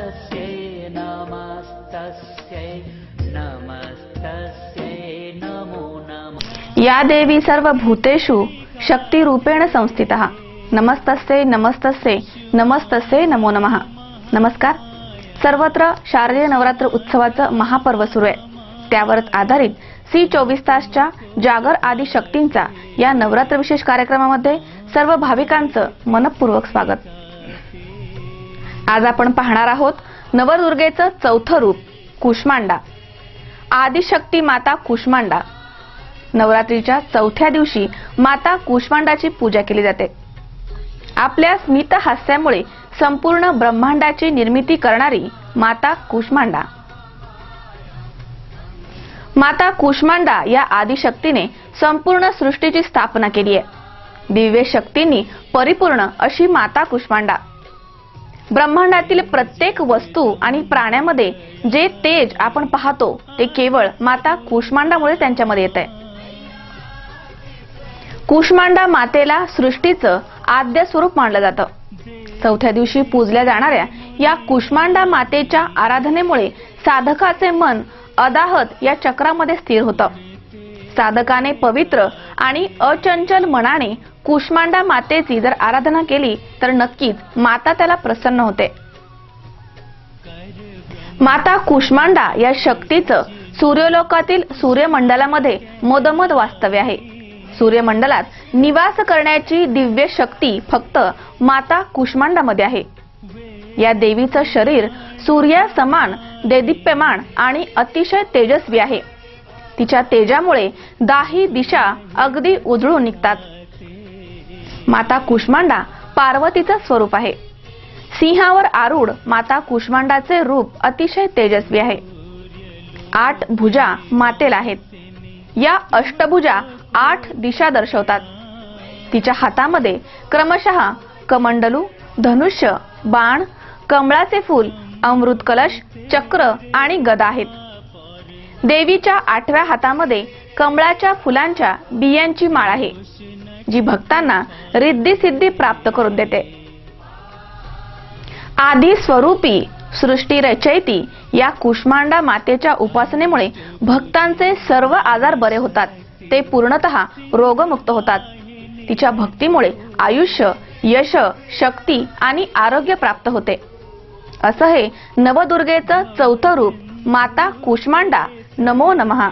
नमस्तस्यै नमस्तस्यै नमस्तस्यै नमो नमः। या देवी सर्वभूतेषु शक्तिरूपेण संस्थितः। नमस्तस्यै नमस्तस्यै नमस्तस्यै नमो नमः। नमस्कार। सर्वत्र शारदीय नवरात्र उत्सवाचं महापर्व सुरू आहे। त्यावरच आधारित C24 तासच्या जागर आदी शक्तींचा या नवरात्र विशेष कार्यक्रमामध्ये सर्व भाविकांचं मनपूर्वक स्वागत। आज आपण पाहणार आहोत नवदुर्गेचं चौथं रूप कुष्मांडा। आदिशक्ती माता कुष्मांडा। नवरात्रीच्या चौथ्या दिवशी माता कुष्मांडाची पूजा केली जाते। आपल्या स्मित हास्यामुळे संपूर्ण ब्रह्मांडाची निर्मिती करणारी माता कुष्मांडा। माता कुष्मांडा या आदिशक्तीने संपूर्ण सृष्टीची स्थापना केली आहे। दिव्य शक्तींनी परिपूर्ण अशी माता कुष्मांडा ब्रह्मांडातील प्रत्येक वस्तू आणि प्राण्यामध्ये जे तेज आपण पाहतो ते केवळ माता कुष्मांडामुळे त्यांच्यामध्ये येते। कुष्मांडा मातेला सृष्टीचं आद्य स्वरूप मानलं जातं। चौथ्या दिवशी पूजल्या जाणाऱ्या या कुष्मांडा मातेच्या आराधनेमुळे साधकाचे मन अदाहत या चक्रामध्ये स्थिर होतं। साधकाने पवित्र आणि अचंचल मनाने कुष्मांडा मातेची जर आराधना केली तर नक्कीच माता त्याला प्रसन्न होते। माता कुष्मांडा या शक्तीचं सूर्यलोकातील सूर्यमंडलामध्ये मधोमध वास्तव्य आहे। सूर्यमंडलात निवास करण्याची दिव्य शक्ती फक्त माता कुष्मांडामध्ये आहे। या देवीचं शरीर सूर्यासमान देदीप्यमान आणि अतिशय तेजस्वी आहे। तिच्या तेजामुळे दाही दिशा अगदी उजळून निघतात। माता कुष्मांडा पार्वतीचं स्वरूप आहे। सिंहावर आरूढ माता कुष्मांडाचे रूप अतिशय तेजस्वी आहे। 8 भुजा मातेला आहेत। या अष्टभुजा 8 दिशा दर्शवतात। तिच्या हातामध्ये क्रमशः कमंडलू, धनुष्य, बाण, कमळाचे फूल, अमृत कलश, चक्र आणि गदा आहेत। देवीच्या 8व्या हातामध्ये कमळाच्या फुलांच्या बियांची माळ आहे, जी भक्तांना रिद्धी सिद्धी प्राप्त करून देते। आदी स्वरूपी सृष्टी रचयिती या कुष्मांडा मातेच्या उपासनेमुळे भक्तांचे सर्व आजार बरे होतात। ते पूर्णतः रोगमुक्त होतात। तिच्या भक्तीमुळे आयुष्य, यश, शक्ती आणि आरोग्य प्राप्त होते। असं हे नवदुर्गेचं चौथं रूप माता कुष्मांडा। नमो नमः।